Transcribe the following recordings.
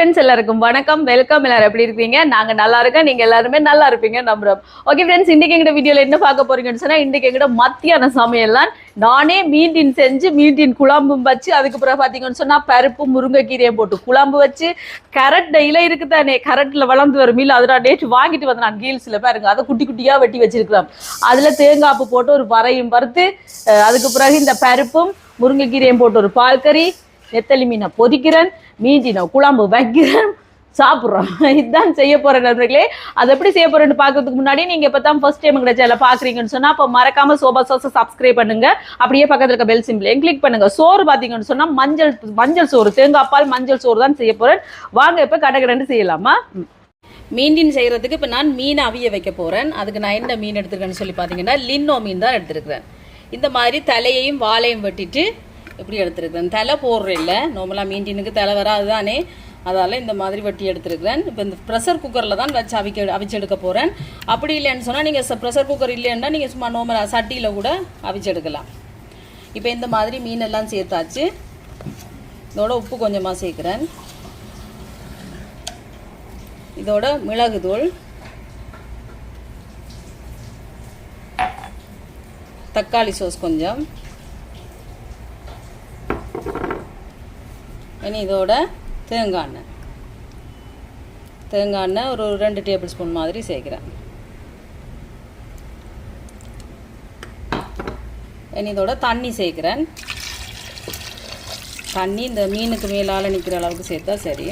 Friends எல்லாருக்கும் வணக்கம், welcome. எல்லாரும் எப்படி இருக்கீங்க? நாங்க நல்லா இருக்கோம், நீங்க எல்லாருமே நல்லா இருப்பீங்க நம்புறோம். ஓகே ஃப்ரெண்ட்ஸ், இன்னைக்கு எங்க வீடியோல என்ன பார்க்க போறீங்கன்னு சொன்னா, இன்னைக்கு எங்கட மத்தியான சமையல்லாம் நானே மீன் செஞ்சு மீன் குழம்பும் வச்சு, அதுக்கு பிறகு பாத்தீங்கன்னு சொன்னா பருப்பு முருங்கைக்கீரையும் போட்டு குழம்பு வச்சு, கரட் இலை இருக்குதானே, கரட்ல வளர்ந்து வரும் மீல், அதோட டேட் வாங்கிட்டு வந்து நான் கீல்ஸ்ல பாருங்க, அதை குட்டி குட்டியா வெட்டி வச்சிருக்கிறோம். அதுல தேங்காய் போட்டு ஒரு வரையும் வறுத்து, அதுக்கு பிறகு இந்த பருப்பும் முருங்கைக்கீரையும் போட்டு ஒரு பால்கறி, நெத்தலி மீனை பொரிக்கிறேன், மீன் குழம்பு வைக்கிறேன், சாப்பிட்றோம். இதுதான் செய்ய போற நண்பர்களே. அது எப்படி செய்ய போறேன்னு பார்க்கறதுக்கு முன்னாடி நீங்க இப்பதான் ஃபர்ஸ்ட் டைம் எங்க சேனலை பாக்குறீங்கன்னு சொன்னா, அப்ப மறக்காம சோபா சாஸ் சப்ஸ்கிரைப் பண்ணுங்க. அப்படியே பக்கத்துல இருக்க பெல் சிம்பிளையும் கிளிக் பண்ணுங்க. சோறு பாத்தீங்கன்னு சொன்னா மஞ்சள் சோறு, தேங்காய் பால் மஞ்சள் சோறு தான் செய்ய போறேன். வாங்க இப்ப கடகடன்னு செய்யலாமா. மீன் செய்யறதுக்கு இப்ப நான் மீன் அவிய வைக்க போறேன். அதுக்கு நான் என்ன மீன் எடுத்திருக்கேன்னு சொல்லி பாத்தீங்கன்னா லின்னோ மீன் தான் எடுத்திருக்கிறேன். இந்த மாதிரி தலையையும் வாழையும் வெட்டிட்டு இப்படி எடுத்துருக்கிறேன். தலை போடுறேன் இல்லை, நார்மலாக மீன்டினுக்கு தலை வராது தானே, அதால் இந்த மாதிரி வெட்டி எடுத்துருக்கிறேன். இப்போ இந்த ப்ரெஷர் குக்கரில் தான் வச்சு அவிச்சு எடுக்க போகிறேன். அப்படி இல்லைன்னு சொன்னால் நீங்கள் ப்ரெஷர் குக்கர் இல்லைன்னா நீங்கள் சும்மா நார்மலாக சட்டியில் கூட அவிச்சு எடுக்கலாம். இப்போ இந்த மாதிரி மீனெல்லாம் சேர்த்தாச்சு. இதோட உப்பு கொஞ்சமாக சேர்க்குறேன். இதோட மிளகுத்தூள், தக்காளி சாஸ் கொஞ்சம், இனி இதோட தேங்காய் எண்ணெய் ஒரு 2 டேபிள் ஸ்பூன் மாதிரி சேர்க்குறேன். இனி இதோட தண்ணி சேர்க்குறேன். தண்ணி இந்த மீனுக்கு மேலால் நிற்கிற அளவுக்கு சேர்த்தா சரி.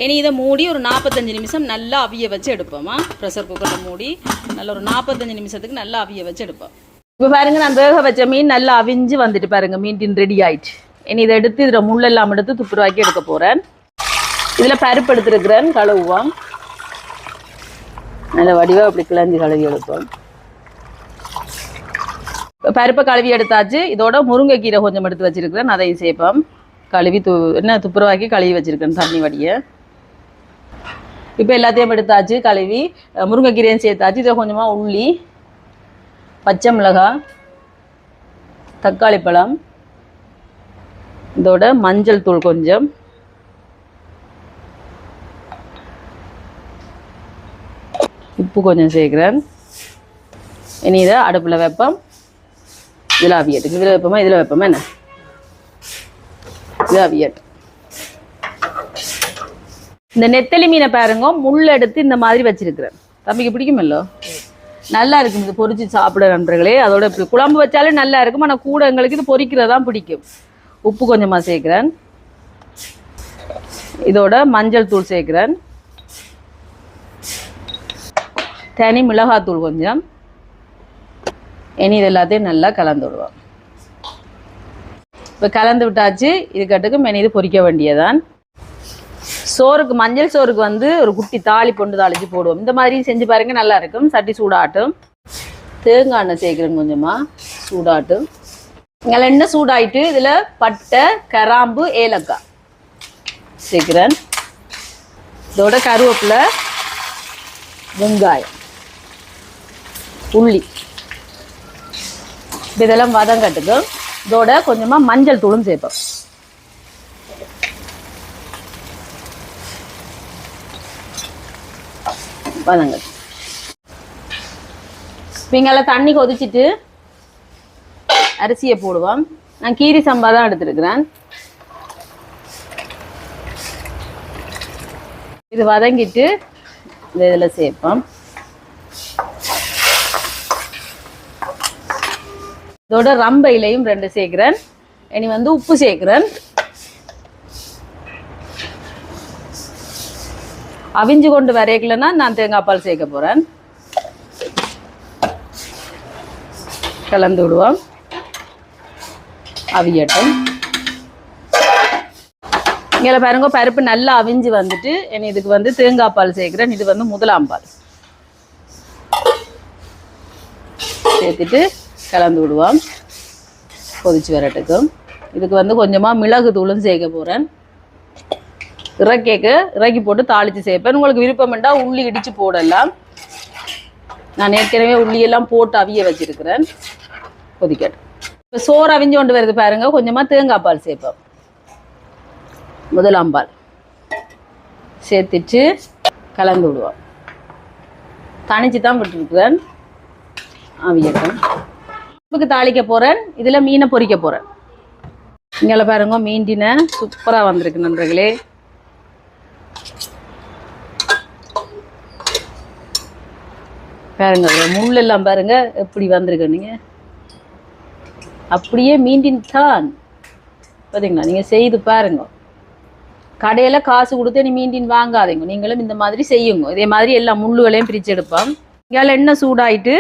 இனி இதை மூடி ஒரு 45 நிமிஷம் நல்லா அவிய வச்சு எடுப்போமா. ப்ரெஷர் குக்கரில் மூடி நல்லா ஒரு 45 நிமிஷத்துக்கு நல்லா அவிய வச்சு எடுப்போம். இப்போ பாருங்க, நான் வேக வச்ச மீன் நல்லா அவிஞ்சு வந்துட்டு பாருங்க, மீன் ரெடி ஆயிடுச்சு. இனி இதை எடுத்து இதில் முள்ளெல்லாம் எடுத்து துப்புரவாக்கி எடுக்க போறேன். இதில் பருப்பு எடுத்துருக்கிறேன், கழுவுவோம். நல்ல வடிவாக அப்படி கிளஞ்சி கழுவி எடுப்போம். பருப்பை கழுவி எடுத்தாச்சு. இதோட முருங்கைக்கீரை கொஞ்சம் எடுத்து வச்சிருக்கிறேன், அதையும் சேர்ப்போம். கழுவி துப்புரவாக்கி கழுவி வச்சிருக்கேன் தண்ணி வடிய. இப்போ எல்லாத்தையும் எடுத்தாச்சு, கழுவி முருங்கைக்கீரையும் சேர்த்தாச்சு. இதில் கொஞ்சமாக உள்ளி, பச்சை மிளகாய், தக்காளி பழம், இதோட மஞ்சள் தூள் கொஞ்சம், உப்பு கொஞ்சம் சேர்க்குறேன். இனி இதை அடுப்பில் வைப்போம். இதில் அவியட்டு, இதில் வைப்போமா இதில் வைப்போமா என்ன, இதில் அவியட்டு. இந்த நெத்தலி மீனை பாருங்க, முள் எடுத்து இந்த மாதிரி வச்சிருக்கிறேன். தம்பிக்கு பிடிக்குமல்லோ, நல்லா இருக்கும் இது பொரிச்சு சாப்பிட நண்பர்களே. அதோட இப்படி குழம்பு வச்சாலே நல்லா இருக்கும், ஆனால் கூட எங்களுக்கு இது பொரிக்கிறதான் பிடிக்கும். உப்பு கொஞ்சமாக சேர்க்குறேன். இதோட மஞ்சள் தூள் சேர்க்குறேன். தனி மிளகாத்தூள் கொஞ்சம். இனி இது எல்லாத்தையும் நல்லா கலந்து விடுவோம். இப்போ கலந்து விட்டாச்சு. இதுக்கட்டுக்கு மெனி இது பொரிக்க வேண்டியதான். சோறுக்கு மஞ்சள் சோறுக்கு வந்து ஒரு குட்டி தாளி பொண்டு தாளிச்சு போடுவோம். இந்த மாதிரி செஞ்சு பாருங்க, நல்லா இருக்கும். சட்டி சூடாட்டும். தேங்காய் எண்ணெய் சேர்க்குறேன் கொஞ்சமாக, சூடாட்டும். இங்கே எண்ணெய் சூடாயிட்டு இதில் பட்டை, கிராம்பு, ஏலக்காய் சேர்க்குறேன். இதோட கருவேப்பிலை, வெங்காயம், உள்ளி, இதெல்லாம் வதங்கட்டுக்கும். இதோட கொஞ்சமாக மஞ்சள் தூளும் சேர்ப்போம். வதங்க. இங்கெல்லாம் தண்ணி கொதிச்சுட்டு அரிசியை போடுவோம். நான் கீரி சம்பா தான் எடுத்துருக்கிறேன். இது வதங்கிட்டு இதில் சேர்ப்போம். இதோட ரம்ப இலையும் 2 சேர்க்கிறேன். இனி வந்து உப்பு சேர்க்கிறேன். அவிஞ்சு கொண்டு வரைக்கலன்னா நான் தேங்காய் பால் சேர்க்க போறேன். கலந்து விடுவோம், அவியட்டும். இங்கே பாருங்க, பருப்பு நல்லா அவிஞ்சு வந்துட்டு இனி இதுக்கு வந்து தேங்காய் பால் சேர்க்கிறேன். இது வந்து முதலாம் பால் சேர்த்துட்டு கலந்து விடுவோம். கொதிச்சு வரட்டுக்கும். இதுக்கு வந்து கொஞ்சமாக மிளகு தூளும் சேர்க்க போகிறேன். இறக்கி போட்டு தாளித்து சேர்ப்பேன். உங்களுக்கு விருப்பம் வேண்டாம் உள்ளி இடித்து போடலாம். நான் ஏற்கனவே உள்ளியெல்லாம் போட்டு அவிய வச்சிருக்கிறேன். கொதிக்கட்டும். இப்போ சோறு அவிஞ்சு கொண்டு வருது பாருங்க, கொஞ்சமாக தேங்காய் பால் சேர்ப்போம். முதலாம் பால் சேர்த்துட்டு கலந்து விடுவோம். தனிச்சு தான் விட்டுருக்குறேன், அவியட்டும். உப்புக்கு தாளிக்க போகிறேன், இதில் மீனை பொரிக்க போகிறேன். இங்கே பாருங்க, மீண்டினை சூப்பராக வந்திருக்கு நண்பர்களே. பாருங்க, முள் எல்லாம் பாருங்க எப்படி வந்திருக்கு. நீங்கள் அப்படியே மீண்டின் தான் பார்த்தீங்களா, நீங்கள் செய்து பாருங்க. கடையில் காசு கொடுத்து நீ மீண்டின் வாங்காதீங்க, நீங்களும் இந்த மாதிரி செய்யுங்க. இதே மாதிரி எல்லா முள்ளுகளையும் பிரித்து எடுப்போம். இங்கே எண்ணெய் சூடாயிட்டு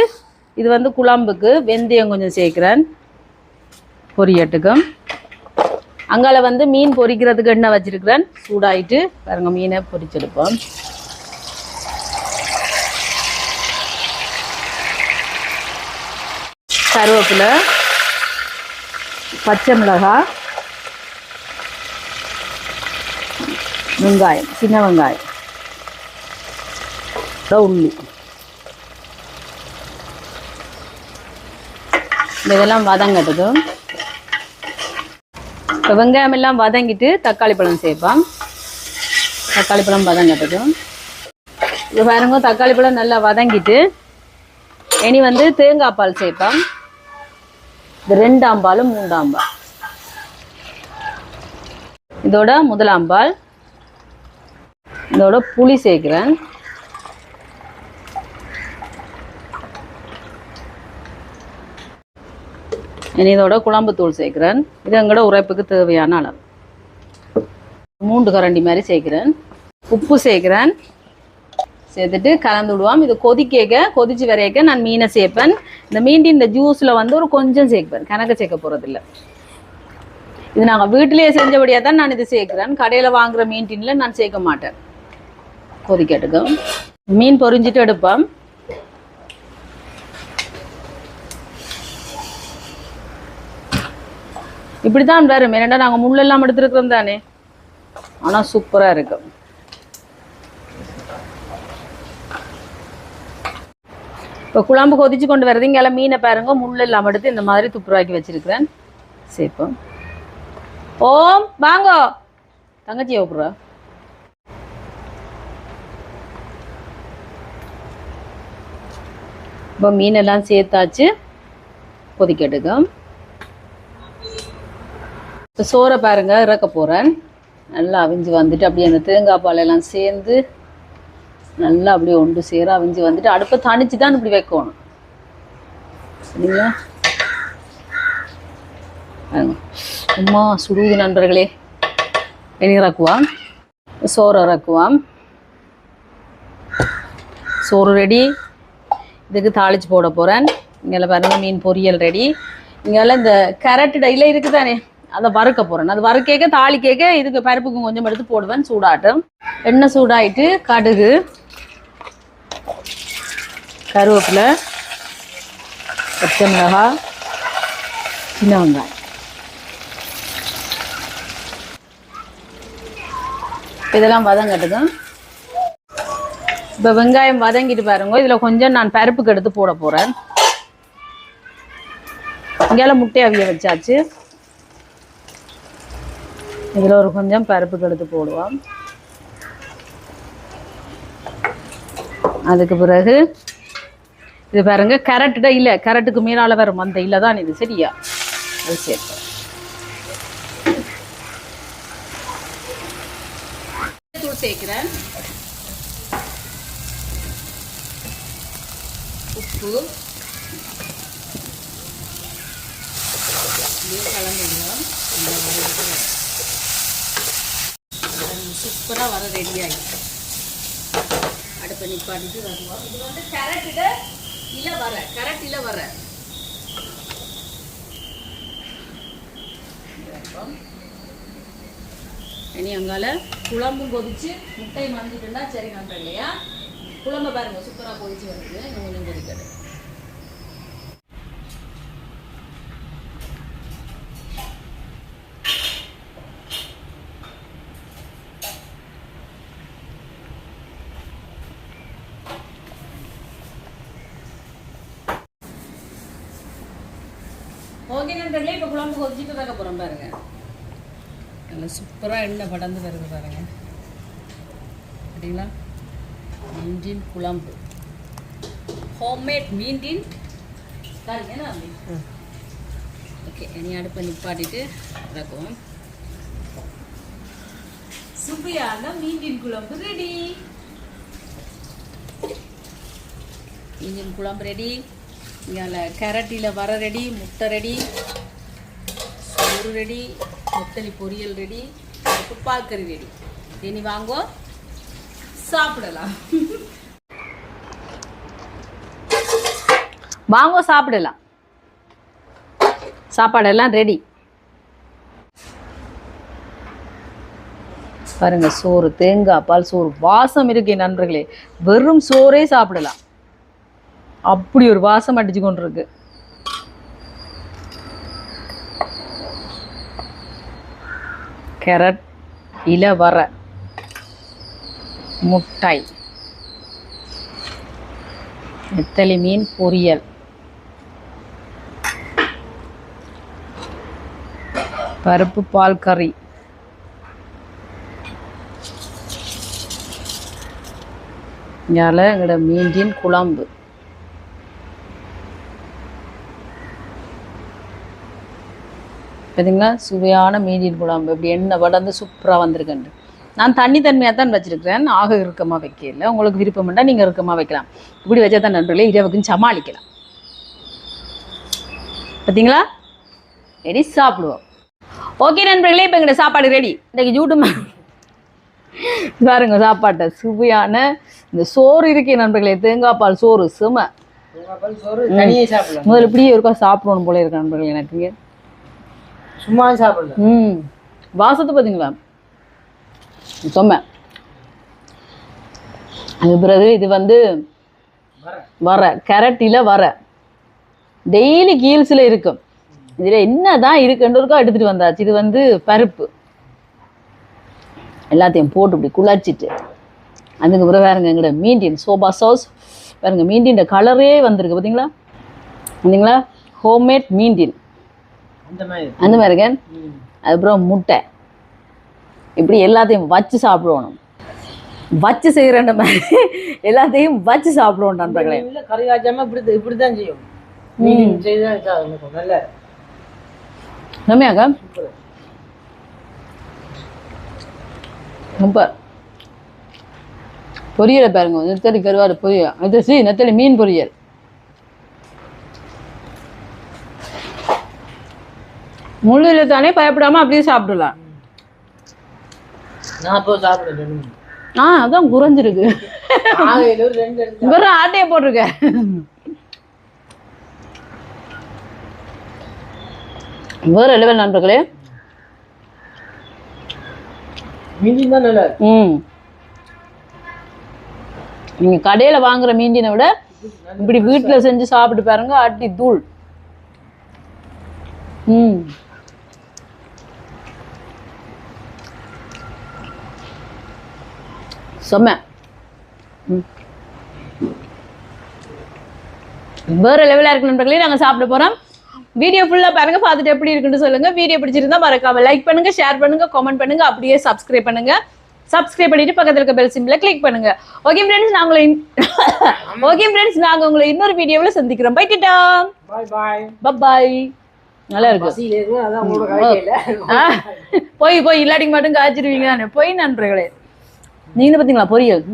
இது வந்து குழம்புக்கு வெந்தயம் கொஞ்சம் சேர்க்குறேன் பொரியட்டுக்கும். அங்கால வந்து மீன் பொரிக்கிறதுக்கு எண்ணெய் வச்சிருக்கிறேன், சூடாயிட்டு பாருங்க மீனை பொரிச்செடுப்போம். கருவேப்பிலை, பச்சை மிளகாய், வெங்காயம், சின்ன வெங்காயம், உள்ளி, இதெல்லாம் வதங்கட்டதும். இப்போ வெங்காயம் எல்லாம் வதங்கிட்டு தக்காளி பழம் சேர்ப்போம். தக்காளி பழம் வதங்கட்டதும். இப்போ பாருங்க, தக்காளி பழம் நல்லா வதங்கிட்டு இனி வந்து தேங்காய் பால் சேர்ப்போம். இது 2ஆம் பால் 3ஆம் பால். இதோட முதலாம் பால், இதோட புளி சேர்க்கிறேன். இனி இதோட குழம்பு தூள் சேர்க்கிறேன். இது எங்களோட உரைப்புக்கு தேவையான அளவு 3 கரண்டி மாதிரி சேர்க்கிறேன். உப்பு சேர்க்கிறேன். சேர்த்துட்டு கலந்து விடுவோம். இது கொதிச்சு வரைக்க நான் மீனை சேர்ப்பேன். இந்த மீண்டின் இந்த ஜூஸில் வந்து ஒரு கொஞ்சம் சேர்ப்பேன், கணக்கு சேர்க்க போகிறதில்ல. இது நாங்கள் வீட்டிலேயே செஞ்சபடியாக தான் நான் இது சேர்க்குறேன். கடையில் வாங்குகிற மீன்டின்ல நான் சேர்க்க மாட்டேன். கொதிக்கட்டுக்கும். மீன் பொரிஞ்சிட்டு எடுப்போம். இப்படி தான் வரும். ஏன்னா நாங்கள் முள்ளெல்லாம் எடுத்துருக்குறோம் தானே, ஆனால் சூப்பராக இருக்கும். இப்போ குழம்பு கொதிச்சு கொண்டு வருது. இங்கே மீனை பாருங்க, முள் எல்லாம் எடுத்து இந்த மாதிரி துப்புரவாக்கி வச்சிருக்கிறேன். சேர்ப்போம். ஓம் வாங்கோ, தங்கச்சி கூப்பிட்ற. இப்போ மீனெல்லாம் சேர்த்தாச்சு, கொதிக்கட்டுக்கும். இப்போ சோறை பாருங்க இறக்க போகிறேன். நல்லா அவிஞ்சு வந்துட்டு அப்படியே அந்த தேங்காய் பாலெல்லாம் சேர்ந்து நல்லா அப்படியே ஒன்று சேர அவிஞ்சு வந்துட்டு அடுப்பை தணிச்சு தான் இப்படி வைக்கணும். சரிங்களா? அம்மா சுடுது நண்பர்களே. இனி இறக்குவான், சோறு இறக்குவான். சோறு ரெடி. இதுக்கு தாளிச்சு போட போகிறேன். இங்கே பாருங்க, மீன் பொரியல் ரெடி. இங்கெல்லாம் இந்த கேரட் டைல இருக்குது தானே, அதை வறுக்க போகிறேன். அது வறுக்க தாளி கேட்க இதுக்கு பருப்புக்கும் கொஞ்சம் எடுத்து போடுவேன். சூடாட்டும். எண்ணெய் சூடாயிட்டு கடுகு, கருவேப்பிலை, பச்சை மிளகாய், சின்ன வெங்காயம். இதெல்லாம் வதங்கட்டுக்கும். இப்போ வெங்காயம் வதங்கிட்டு பாருங்க, இதில் கொஞ்சம் நான் பருப்புக்கு எடுத்து போட போகிறேன். இங்கெல்லாம் முட்டை அவிய வச்சாச்சு. இதில் ஒரு கொஞ்சம் பருப்புக்கு எடுத்து போடுவோம். அதுக்கு பிறகு இது பாருங்க, கேரட்டு இல்லை, கேரட்டுக்கு மீனால வரும் அந்த இல்லை தான் இது. சரியா? அது சேர்ப்போம். தூள் சேர்க்கிறேன். உப்பு கலந்துடுவோம். சூப்பராக வர ரெடி ஆகிடும். அடுப்பை நிப்பாட்டிட்டு வருவோம். இது வந்து கேரட் இலை வர இனி அங்கால குழம்பும் கொதிச்சு முட்டை மறந்துட்டுன்னா சரி நம்ப இல்லையா? குழம்பு பாருங்க சூப்பராக கொதிச்சு வருது. இன்னும் கொஞ்சம் கொதிக்கட்டும். ஓகே நண்பர்களே, இப்போ குழம்பு கொதிச்சுட்டு வைக்க போகிறோம் பாருங்க. நல்லா சூப்பராக எண்ணெய் படந்து வருது பாருங்க. சரிங்களா? மீன் குழம்பு, ஹோம்மேட் மீன் பாருங்க. ஓகே, இனி அடுப்பை நிப்பாட்டிட்டு இறக்குவோம். சுவையான மீன் குழம்பு ரெடி. மீன் குழம்பு ரெடி. இங்கே கேரட்டில் வர ரெடி, முட்டை ரெடி, சோறு ரெடி, நெத்தலி பொரியல் ரெடி, பால்கறி ரெடி. இனி வாங்கோ சாப்பிடலாம். வாங்கோ சாப்பிடலாம். சாப்பாடெல்லாம் ரெடி பாருங்க. சோறு, தேங்காய் பால் சோறு வாசம் இருக்கு நண்பர்களே. வெறும் சோறே சாப்பிடலாம், அப்படி ஒரு வாசம் அடிச்சு கொண்டு இருக்கு. கேரட், இலவர, முட்டை, நெத்தலி மீன் பொரியல், பருப்பு பால் கறி, எங்களோட மீன் குழம்பு, பார்த்தீங்களா? சுவையான மீன் குழம்பு இப்படி எண்ணெய் வடந்து சூப்பராக வந்திருக்குண்டு. நான் தன்மையாக தான் வச்சுருக்கிறேன், ஆக இறுக்கமாக வைக்கல. உங்களுக்கு விருப்பம் பண்ணால் நீங்கள் இறுக்கமாக வைக்கலாம். இப்படி வச்சா தான் நண்பர்களே இரவுக்குன்னு சமாளிக்கலாம். பார்த்தீங்களா? ரெடி, சாப்பிடுவோம். ஓகே நண்பர்களே, இப்போ எங்கள்கிட்ட சாப்பாடு ரெடி. இன்றைக்கி யூடியூப் பாருங்க சாப்பாட்டை. சுவையான இந்த சோறு இருக்கே நண்பர்களே, தேங்காய் பால் சோறு சும. முதல்ல இப்படியே இருக்கா சாப்பிடணும் போல இருக்கு நண்பர்களே எனக்கு. சும்மா சாப்பிடல. வாசத்தை பார்த்தீங்களா? சொம்ம. அது பிறகு இது வந்து வர கேரட்டில வர டெய்லி கீல்ஸில் இருக்கும். இதில் என்னதான் இருக்குன்றதுக்கா எடுத்துகிட்டு வந்தாச்சு. இது வந்து பருப்பு எல்லாத்தையும் போட்டு இப்படி குழச்சிட்டு அதுக்கு பிறகு வேறுங்க எங்களோட மீன் சோபா சாஸ் பாருங்க. மீன் கலரே வந்திருக்கு பார்த்தீங்களா? பார்த்தீங்களா? ஹோம்மேட் மீன் அந்த மாதிரி இருக்கேன். அதுக்கப்புறம் முட்டை இப்படி எல்லாத்தையும் வச்சு சாப்பிடுவோம். வச்சு செய்கிறேன் மாதிரி எல்லாத்தையும் வச்சு சாப்பிடுவோம் நண்பர்களே. கறி காய்ச்சாம இப்படிதான் செய்யும். நல்ல செம்மையாக்கா சூப்பர். பொரியலை பாருங்க, நெத்தலி கருவாடு பொரியல், இது நெத்தலி மீன் பொரியல். முள்ளில் தானே பயப்படாம அப்படியே சாப்பிடலாம். அதான் குறைஞ்சிருக்கு. வெறும் ஆட்டையை போட்டிருக்க. வேற லெவல் நண்பர்களே. நீங்க கடையில வாங்குற மீண்டினை விட இப்படி வீட்டுல செஞ்சு சாப்பிட்டு பாருங்க, அட்டி தூள். செம்ம. வேற லெவலா இருக்கு நண்பர்களே. நாங்க சாப்பிட போறோம். வீடியோ ஃபுல்லா பாருங்க, பார்த்துட்டு எப்படி இருக்குன்னு சொல்லுங்க. வீடியோ பிடிச்சிருந்தா மறக்காம லைக் பண்ணுங்க, ஷேர் பண்ணுங்க, கமெண்ட் பண்ணுங்க, அப்படியே சப்ஸ்கிரைப் பண்ணுங்க. சப்ஸ்கிரைப் பண்ணிட்டு பக்கத்துல இருக்க பெல் சிம்பிளை கிளிக் பண்ணுங்க. ஓகே ஃப்ரெண்ட்ஸ், நாங்க உங்களை இன்னொரு வீடியோவில் சந்திக்கிறோம். பை டாடா. Bye bye. நல்லா இருக்கு. போய் இல்லாட்டிக்கு மட்டும் காய்ச்சிருவீங்க. போய் நண்பர்களே, நீங்க பாத்தீங்களா பொரியல்?